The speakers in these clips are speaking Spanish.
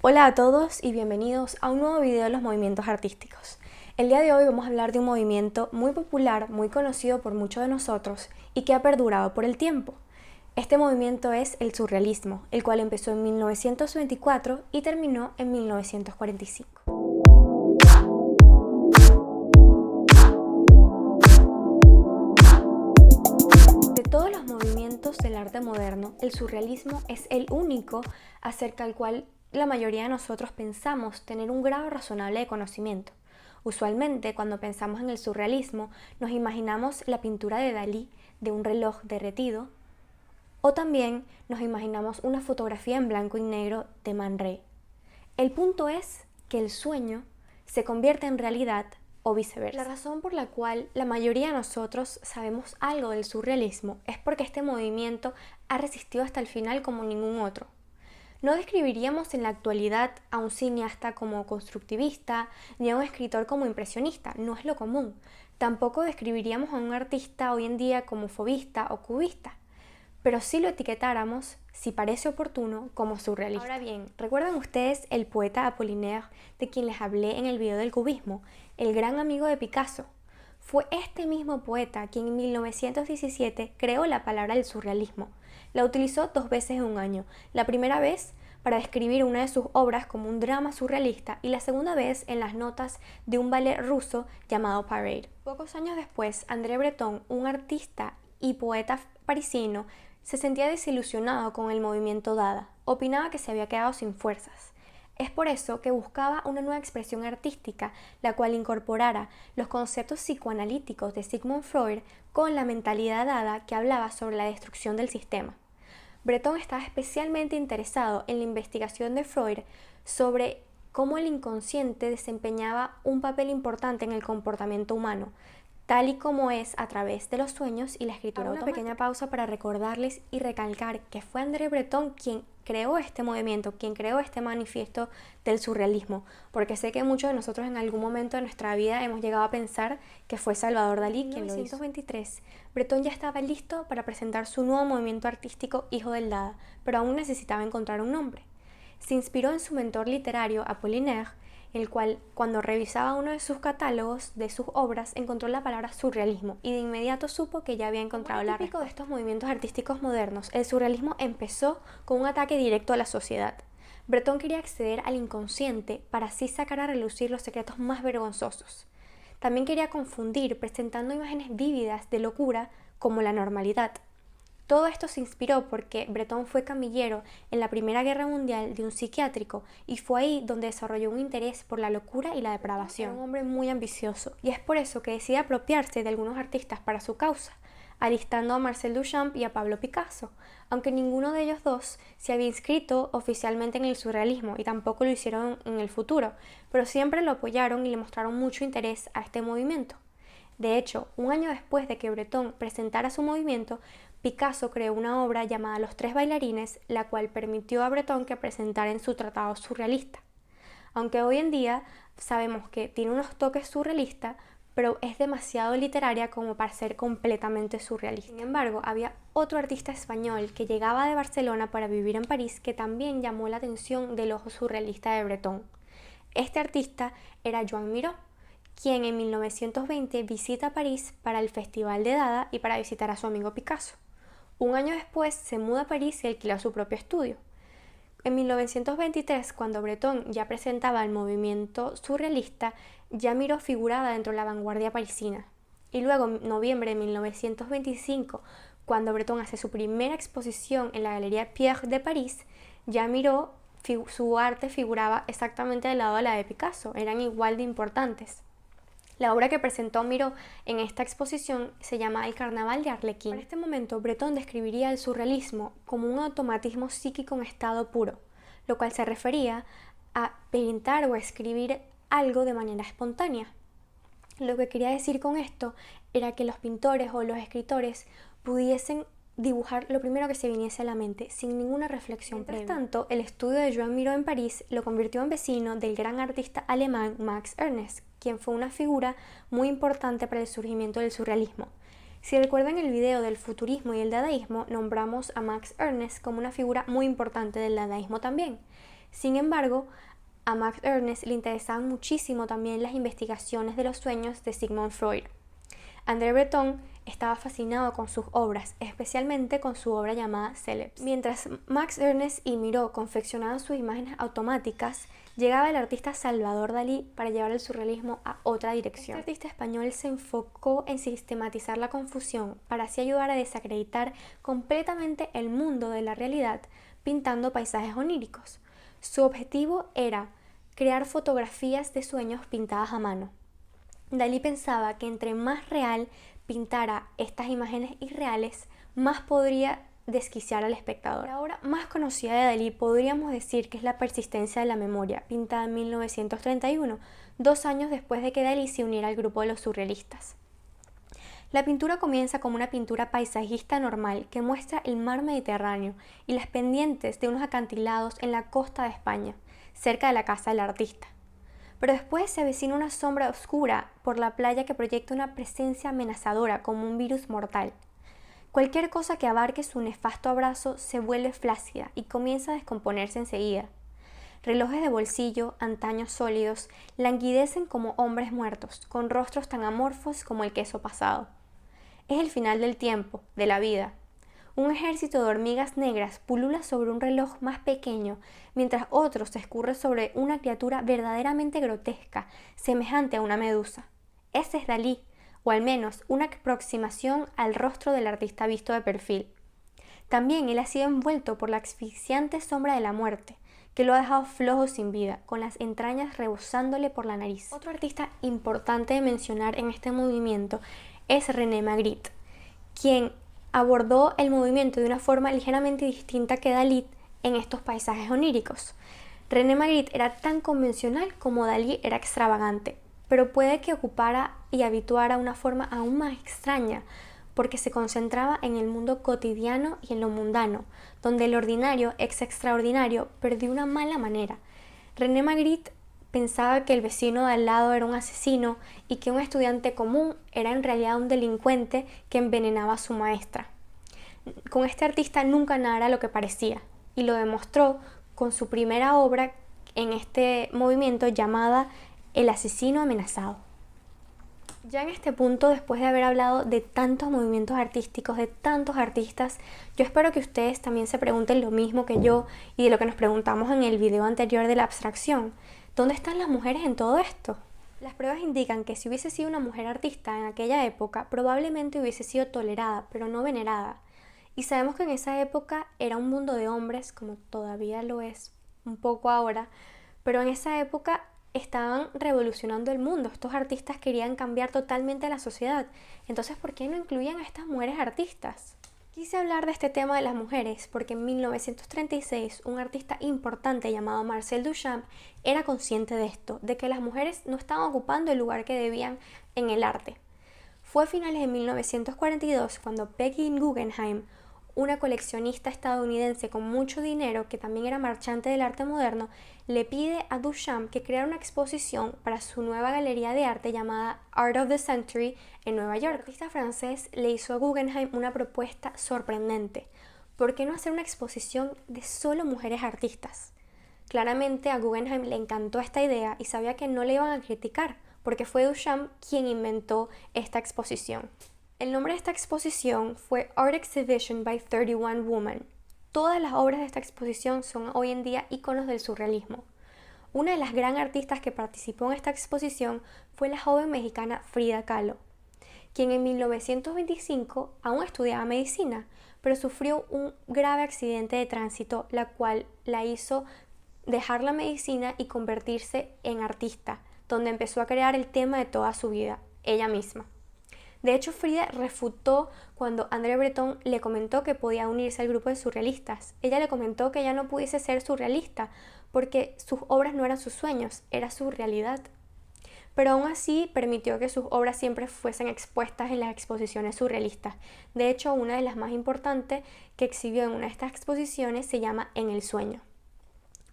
Hola a todos y bienvenidos a un nuevo video de los movimientos artísticos. El día de hoy vamos a hablar de un movimiento muy popular, muy conocido por muchos de nosotros y que ha perdurado por el tiempo. Este movimiento es el surrealismo, el cual empezó en 1924 y terminó en 1945. De todos los movimientos del arte moderno, el surrealismo es el único acerca del cual la mayoría de nosotros pensamos tener un grado razonable de conocimiento. Usualmente, cuando pensamos en el surrealismo, nos imaginamos la pintura de Dalí de un reloj derretido, o también nos imaginamos una fotografía en blanco y negro de Man Ray. El punto es que el sueño se convierte en realidad o viceversa. La razón por la cual la mayoría de nosotros sabemos algo del surrealismo es porque este movimiento ha resistido hasta el final como ningún otro. No describiríamos en la actualidad a un cineasta como constructivista ni a un escritor como impresionista, no es lo común. Tampoco describiríamos a un artista hoy en día como fauvista o cubista, pero sí lo etiquetáramos, si parece oportuno, como surrealista. Ahora bien, ¿recuerdan ustedes el poeta Apollinaire de quien les hablé en el video del cubismo, el gran amigo de Picasso? Fue este mismo poeta quien en 1917 creó la palabra del surrealismo. La utilizó 2 veces en un año. La primera vez para describir una de sus obras como un drama surrealista y la segunda vez en las notas de un ballet ruso llamado Parade. Pocos años después, André Breton, un artista y poeta parisino, se sentía desilusionado con el movimiento Dada. Opinaba que se había quedado sin fuerzas. Es por eso que buscaba una nueva expresión artística, la cual incorporara los conceptos psicoanalíticos de Sigmund Freud con la mentalidad dada que hablaba sobre la destrucción del sistema. Breton estaba especialmente interesado en la investigación de Freud sobre cómo el inconsciente desempeñaba un papel importante en el comportamiento humano, tal y como es a través de los sueños y la escritura automática. Una pequeña pausa para recordarles y recalcar que fue André Breton quien creó este movimiento, quien creó este manifiesto del surrealismo, porque sé que muchos de nosotros en algún momento de nuestra vida hemos llegado a pensar que fue Salvador Dalí quien lo hizo. En 1923, Breton ya estaba listo para presentar su nuevo movimiento artístico Hijo del Dada, pero aún necesitaba encontrar un nombre. Se inspiró en su mentor literario Apollinaire, el cual, cuando revisaba uno de sus catálogos de sus obras, encontró la palabra surrealismo y de inmediato supo que ya había encontrado la respuesta. De estos movimientos artísticos modernos, el surrealismo empezó con un ataque directo a la sociedad. Breton quería acceder al inconsciente para así sacar a relucir los secretos más vergonzosos. También quería confundir, presentando imágenes vívidas de locura como la normalidad. Todo esto se inspiró porque Breton fue camillero en la Primera Guerra Mundial de un psiquiátrico y fue ahí donde desarrolló un interés por la locura y la depravación. Era un hombre muy ambicioso y es por eso que decide apropiarse de algunos artistas para su causa, alistando a Marcel Duchamp y a Pablo Picasso, aunque ninguno de ellos dos se había inscrito oficialmente en el surrealismo y tampoco lo hicieron en el futuro, pero siempre lo apoyaron y le mostraron mucho interés a este movimiento. De hecho, un año después de que Breton presentara su movimiento, Picasso creó una obra llamada Los Tres Bailarines, la cual permitió a Breton que presentara en su tratado surrealista. Aunque hoy en día sabemos que tiene unos toques surrealistas, pero es demasiado literaria como para ser completamente surrealista. Sin embargo, había otro artista español que llegaba de Barcelona para vivir en París que también llamó la atención del ojo surrealista de Breton. Este artista era Joan Miró, quien en 1920 visita París para el Festival de Dada y para visitar a su amigo Picasso. Un año después se muda a París y alquila su propio estudio. En 1923, cuando Breton ya presentaba el movimiento surrealista, ya Miró figuraba dentro de la vanguardia parisina. Y luego, en noviembre de 1925, cuando Breton hace su primera exposición en la Galería Pierre de París, ya Miró, su arte figuraba exactamente del lado de la de Picasso, eran igual de importantes. La obra que presentó Miró en esta exposición se llama El Carnaval de Arlequín. En este momento, Breton describiría el surrealismo como un automatismo psíquico en estado puro, lo cual se refería a pintar o escribir algo de manera espontánea. Lo que quería decir con esto era que los pintores o los escritores pudiesen dibujar lo primero que se viniese a la mente, sin ninguna reflexión previa. Mientras tanto, el estudio de Joan Miró en París lo convirtió en vecino del gran artista alemán Max Ernst, quien fue una figura muy importante para el surgimiento del surrealismo. Si recuerdan el video del futurismo y el dadaísmo, nombramos a Max Ernst como una figura muy importante del dadaísmo también. Sin embargo, a Max Ernst le interesaban muchísimo también las investigaciones de los sueños de Sigmund Freud. André Breton estaba fascinado con sus obras, especialmente con su obra llamada Célebes. Mientras Max Ernst y Miró confeccionaban sus imágenes automáticas, llegaba el artista Salvador Dalí para llevar el surrealismo a otra dirección. Este artista español se enfocó en sistematizar la confusión para así ayudar a desacreditar completamente el mundo de la realidad, pintando paisajes oníricos. Su objetivo era crear fotografías de sueños pintadas a mano. Dalí pensaba que entre más real pintara estas imágenes irreales, más podría desquiciar al espectador. La obra más conocida de Dalí podríamos decir que es La persistencia de la memoria, pintada en 1931, 2 años después de que Dalí se uniera al grupo de los surrealistas. La pintura comienza como una pintura paisajista normal que muestra el mar Mediterráneo y las pendientes de unos acantilados en la costa de España, cerca de la casa del artista. Pero después se avecina una sombra oscura por la playa que proyecta una presencia amenazadora como un virus mortal. Cualquier cosa que abarque su nefasto abrazo se vuelve flácida y comienza a descomponerse enseguida. Relojes de bolsillo, antaño sólidos, languidecen como hombres muertos, con rostros tan amorfos como el queso pasado. Es el final del tiempo, de la vida. Un ejército de hormigas negras pulula sobre un reloj más pequeño, mientras otro se escurre sobre una criatura verdaderamente grotesca, semejante a una medusa. Ese es Dalí, o al menos una aproximación al rostro del artista visto de perfil. También él ha sido envuelto por la asfixiante sombra de la muerte, que lo ha dejado flojo sin vida, con las entrañas rebosándole por la nariz. Otro artista importante de mencionar en este movimiento es René Magritte, quien abordó el movimiento de una forma ligeramente distinta que Dalí en estos paisajes oníricos. René Magritte era tan convencional como Dalí era extravagante, pero puede que ocupara y habituara una forma aún más extraña, porque se concentraba en el mundo cotidiano y en lo mundano, donde el ordinario ex extraordinario perdió una mala manera. René Magritte pensaba que el vecino de al lado era un asesino y que un estudiante común era en realidad un delincuente que envenenaba a su maestra. Con este artista nunca nada era lo que parecía, y lo demostró con su primera obra en este movimiento llamada El asesino amenazado. Ya en este punto, después de haber hablado de tantos movimientos artísticos, de tantos artistas, yo espero que ustedes también se pregunten lo mismo que yo y de lo que nos preguntamos en el video anterior de la abstracción. ¿Dónde están las mujeres en todo esto? Las pruebas indican que si hubiese sido una mujer artista en aquella época, probablemente hubiese sido tolerada, pero no venerada. Y sabemos que en esa época era un mundo de hombres, como todavía lo es un poco ahora, pero en esa época estaban revolucionando el mundo. Estos artistas querían cambiar totalmente la sociedad. Entonces, ¿por qué no incluían a estas mujeres artistas? Quise hablar de este tema de las mujeres porque en 1936 un artista importante llamado Marcel Duchamp era consciente de esto, de que las mujeres no estaban ocupando el lugar que debían en el arte. Fue a finales de 1942 cuando Peggy Guggenheim, una coleccionista estadounidense con mucho dinero que también era marchante del arte moderno, le pide a Duchamp que creara una exposición para su nueva galería de arte llamada Art of the Century en Nueva York. El artista francés le hizo a Guggenheim una propuesta sorprendente. ¿Por qué no hacer una exposición de solo mujeres artistas? Claramente a Guggenheim le encantó esta idea y sabía que no le iban a criticar, porque fue Duchamp quien inventó esta exposición. El nombre de esta exposición fue Art Exhibition by 31 Women. Todas las obras de esta exposición son hoy en día íconos del surrealismo. Una de las gran artistas que participó en esta exposición fue la joven mexicana Frida Kahlo, quien en 1925 aún estudiaba medicina, pero sufrió un grave accidente de tránsito, la cual la hizo dejar la medicina y convertirse en artista, donde empezó a crear el tema de toda su vida, ella misma. De hecho, Frida refutó cuando André Breton le comentó que podía unirse al grupo de surrealistas. Ella le comentó que ella no pudiese ser surrealista porque sus obras no eran sus sueños, era su realidad. Pero aún así permitió que sus obras siempre fuesen expuestas en las exposiciones surrealistas. De hecho, una de las más importantes que exhibió en una de estas exposiciones se llama En el sueño.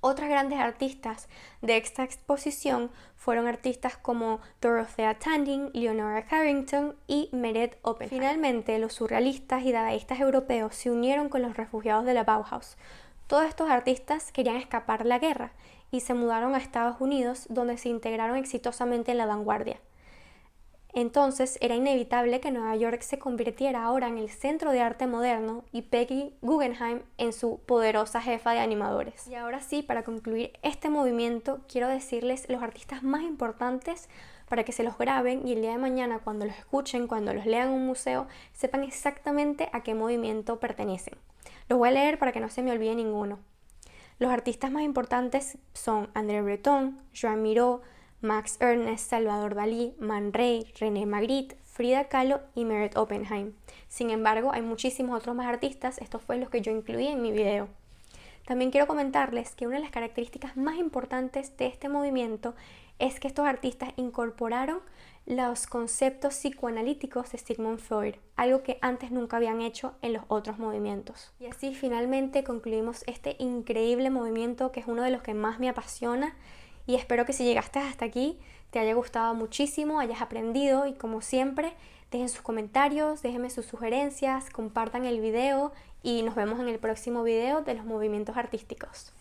Otras grandes artistas de esta exposición fueron artistas como Dorothea Tanding, Leonora Carrington y Meret Oppenheim. Finalmente, los surrealistas y dadaístas europeos se unieron con los refugiados de la Bauhaus, Todos estos artistas querían escapar la guerra y se mudaron a Estados Unidos, donde se integraron exitosamente en la vanguardia. Entonces era inevitable que Nueva York se convirtiera ahora en el centro de arte moderno y Peggy Guggenheim en su poderosa jefa de animadores. Y ahora sí, para concluir este movimiento, quiero decirles los artistas más importantes para que se los graben y el día de mañana, cuando los escuchen, cuando los lean en un museo, sepan exactamente a qué movimiento pertenecen. Los voy a leer para que no se me olvide ninguno. Los artistas más importantes son André Breton, Joan Miró, Max Ernst, Salvador Dalí, Man Ray, René Magritte, Frida Kahlo y Meret Oppenheim. Sin embargo, hay muchísimos otros más artistas, estos fueron los que yo incluí en mi video. También quiero comentarles que una de las características más importantes de este movimiento es que estos artistas incorporaron los conceptos psicoanalíticos de Sigmund Freud, algo que antes nunca habían hecho en los otros movimientos. Y así finalmente concluimos este increíble movimiento que es uno de los que más me apasiona y espero que si llegaste hasta aquí te haya gustado muchísimo, hayas aprendido y como siempre dejen sus comentarios, déjenme sus sugerencias, compartan el video y nos vemos en el próximo video de los movimientos artísticos.